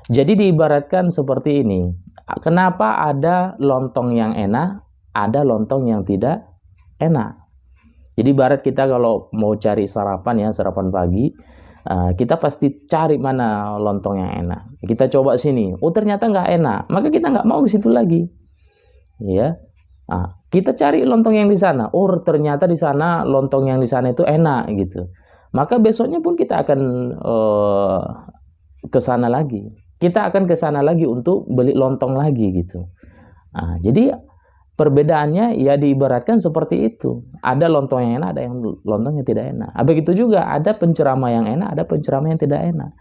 Jadi diibaratkan seperti ini. Kenapa ada lontong yang enak, ada lontong yang tidak enak? Jadi ibarat kita kalau mau cari sarapan ya, sarapan pagi, kita pasti cari mana lontong yang enak. Kita coba sini, oh ternyata nggak enak, maka kita nggak mau ke situ lagi. Ya, kita cari lontong yang di sana, oh ternyata di sana lontong yang di sana itu enak gitu. Maka besoknya pun kita akan ke sana lagi. Kita akan ke sana lagi untuk beli lontong lagi gitu. Jadi perbedaannya ya diibaratkan seperti itu. Ada lontong yang enak, ada yang lontong yang tidak enak. Begitu juga ada penceramah yang enak, ada penceramah yang tidak enak.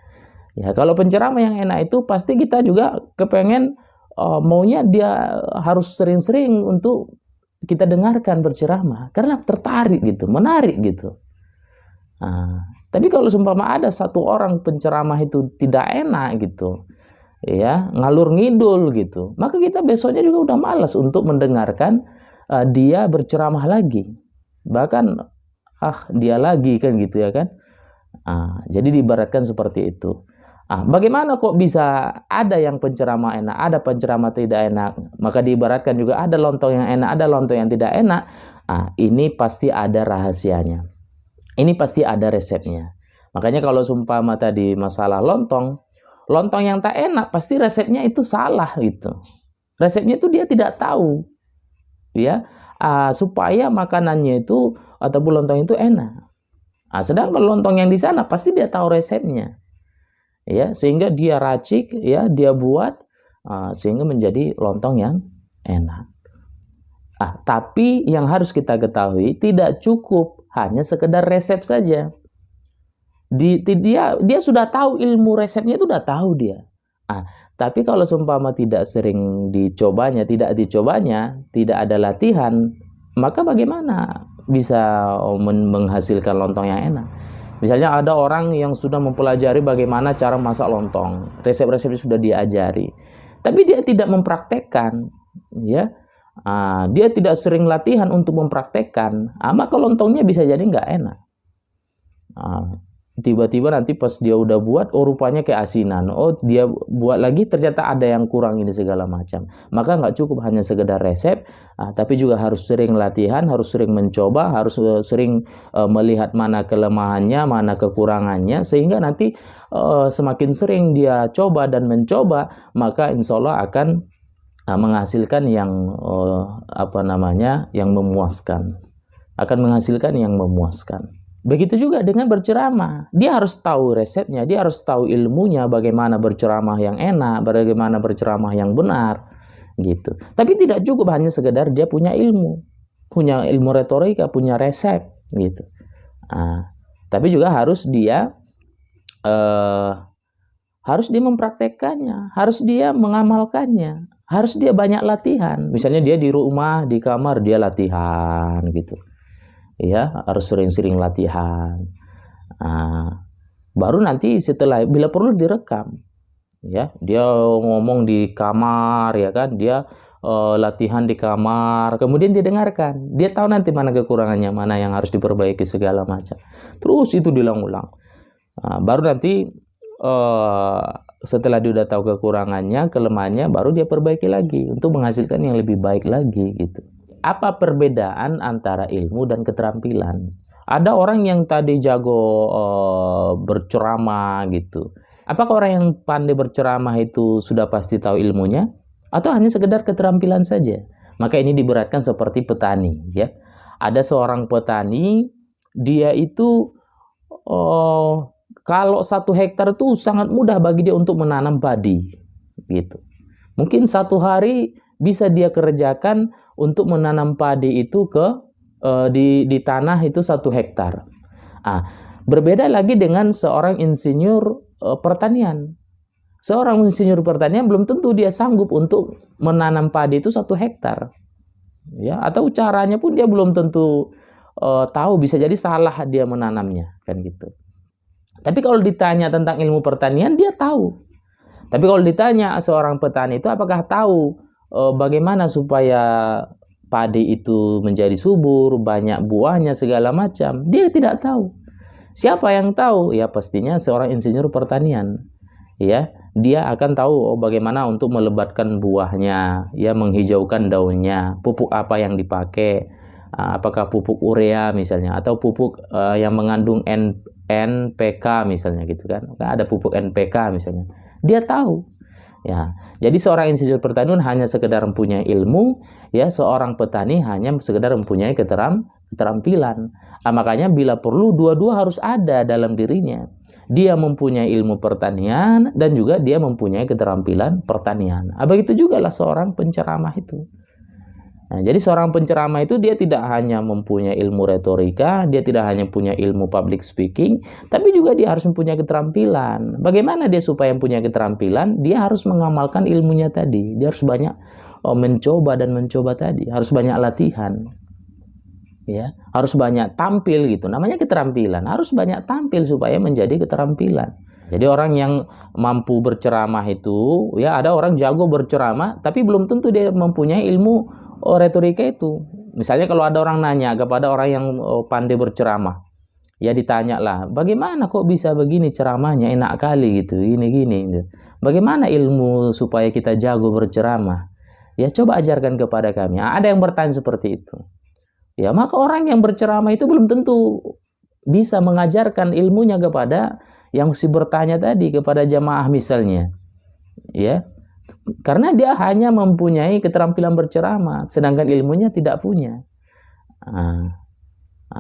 Ya kalau penceramah yang enak itu pasti kita juga kepengen maunya dia harus sering-sering untuk kita dengarkan berceramah karena tertarik gitu, menarik gitu. Tapi kalau seumpama ada satu orang penceramah itu tidak enak gitu, ya ngalur ngidul gitu, maka kita besoknya juga udah malas untuk mendengarkan dia berceramah lagi. Bahkan dia lagi kan gitu ya kan. Jadi diibaratkan seperti itu. Bagaimana kok bisa ada yang penceramah enak, ada penceramah tidak enak? Maka diibaratkan juga ada lontong yang enak, ada lontong yang tidak enak. Ini pasti ada rahasianya. Ini pasti ada resepnya. Makanya kalau seumpama tadi masalah lontong yang tak enak pasti resepnya itu salah gitu. Resepnya itu dia tidak tahu, ya, supaya makanannya itu ataupun lontong itu enak. Sedangkan lontong yang di sana pasti dia tahu resepnya, ya, sehingga dia racik, ya, dia buat sehingga menjadi lontong yang enak. Tapi yang harus kita ketahui tidak cukup hanya sekedar resep saja. Dia sudah tahu ilmu resepnya, itu sudah tahu dia. Tapi kalau seumpama tidak sering dicobanya, tidak ada latihan, maka bagaimana bisa menghasilkan lontong yang enak? Misalnya ada orang yang sudah mempelajari bagaimana cara masak lontong, resep-resepnya sudah diajari, tapi dia tidak mempraktekkan, ya. Dia tidak sering latihan untuk mempraktekkan, maka lontongnya bisa jadi nggak enak. Tiba-tiba nanti pas dia udah buat, rupanya kayak asinan. Dia buat lagi, ternyata ada yang kurang ini segala macam. Maka nggak cukup hanya sekedar resep, tapi juga harus sering latihan, harus sering mencoba, harus sering melihat mana kelemahannya, mana kekurangannya, sehingga nanti semakin sering dia coba dan mencoba, maka insya Allah akan menghasilkan yang yang memuaskan. Akan menghasilkan yang memuaskan. Begitu juga dengan berceramah. Dia harus tahu resepnya, dia harus tahu ilmunya, bagaimana berceramah yang enak, bagaimana berceramah yang benar, gitu. Tapi tidak cukup hanya sekedar dia punya ilmu retorika, punya resep, gitu. Tapi juga harus dia mempraktekkannya, harus dia mengamalkannya, harus dia banyak latihan. Misalnya dia di rumah, di kamar dia latihan, gitu. Ya, harus sering-sering latihan. Baru nanti setelah, bila perlu direkam, ya, dia ngomong di kamar, ya kan, dia latihan di kamar, kemudian dia dengarkan, dia tahu nanti mana kekurangannya, mana yang harus diperbaiki segala macam. Terus itu diulang-ulang. Baru nanti setelah dia udah tahu kekurangannya, kelemahannya, baru dia perbaiki lagi untuk menghasilkan yang lebih baik lagi, gitu. Apa perbedaan antara ilmu dan keterampilan? Ada orang yang tadi jago berceramah gitu. Apakah orang yang pandai berceramah itu sudah pasti tahu ilmunya? Atau hanya sekedar keterampilan saja? Maka ini diberatkan seperti petani, ya. Ada seorang petani, dia itu kalau 1 hektar itu sangat mudah bagi dia untuk menanam padi, gitu. Mungkin 1 hari bisa dia kerjakan untuk menanam padi itu di tanah itu 1 hektar. Berbeda lagi dengan seorang insinyur pertanian. Seorang insinyur pertanian belum tentu dia sanggup untuk menanam padi itu 1 hektar. Ya, atau caranya pun dia belum tentu tahu, bisa jadi salah dia menanamnya, kan gitu. Tapi kalau ditanya tentang ilmu pertanian, dia tahu. Tapi kalau ditanya seorang petani itu apakah tahu bagaimana supaya padi itu menjadi subur, banyak buahnya segala macam, dia tidak tahu. Siapa yang tahu? Ya pastinya seorang insinyur pertanian. ya, dia akan tahu bagaimana untuk melebatkan buahnya, ya, menghijaukan daunnya, pupuk apa yang dipakai, apakah pupuk urea misalnya, atau pupuk yang mengandung NPK misalnya gitu kan. Ada pupuk NPK misalnya. Dia tahu. Ya, jadi seorang insinyur pertanian hanya sekedar mempunyai ilmu, ya, seorang petani hanya sekedar mempunyai keterampilan. Makanya bila perlu dua-dua harus ada dalam dirinya. Dia mempunyai ilmu pertanian dan juga dia mempunyai keterampilan pertanian. Begitu juga lah seorang penceramah itu. Nah, jadi seorang penceramah itu dia tidak hanya mempunyai ilmu retorika, dia tidak hanya punya ilmu public speaking, tapi juga dia harus mempunyai keterampilan. Bagaimana dia supaya mempunyai keterampilan? Dia harus mengamalkan ilmunya tadi. Dia harus banyak mencoba dan mencoba tadi. Harus banyak latihan. Ya, harus banyak tampil gitu. Namanya keterampilan. Harus banyak tampil supaya menjadi keterampilan. Jadi orang yang mampu berceramah itu, ya, ada orang jago berceramah, tapi belum tentu dia mempunyai ilmu retorika itu. Misalnya kalau ada orang nanya kepada orang yang pandai berceramah, ya ditanya lah, bagaimana kok bisa begini ceramahnya, enak kali gitu, gini-gini. Bagaimana ilmu supaya kita jago berceramah? Ya coba ajarkan kepada kami. Ada yang bertanya seperti itu. Ya maka orang yang berceramah itu belum tentu bisa mengajarkan ilmunya kepada yang si bertanya tadi, kepada jamaah misalnya. Ya. Karena dia hanya mempunyai keterampilan berceramah, sedangkan ilmunya tidak punya.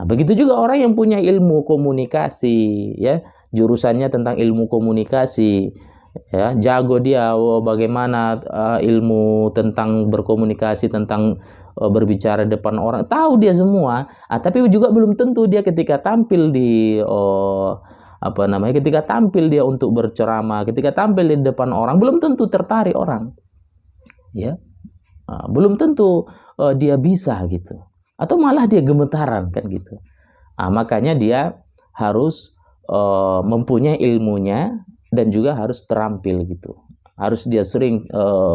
Begitu juga orang yang punya ilmu komunikasi, ya, jurusannya tentang ilmu komunikasi, ya, jago dia, bagaimana ilmu tentang berkomunikasi, tentang berbicara depan orang, tahu dia semua. Tapi juga belum tentu dia ketika tampil di ketika tampil dia untuk berceramah, ketika tampil di depan orang, belum tentu tertarik orang, ya, belum tentu dia bisa gitu, atau malah dia gemetaran kan gitu. Makanya dia harus mempunyai ilmunya dan juga harus terampil gitu. Harus dia sering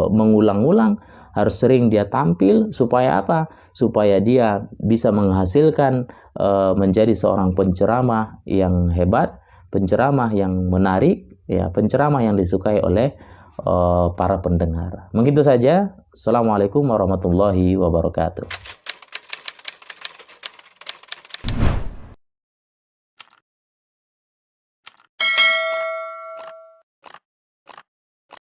mengulang-ulang, harus sering dia tampil supaya apa? Supaya dia bisa menghasilkan menjadi seorang penceramah yang hebat, penceramah yang menarik, ya, penceramah yang disukai oleh para pendengar. Mungkin itu saja. Assalamualaikum warahmatullahi wabarakatuh.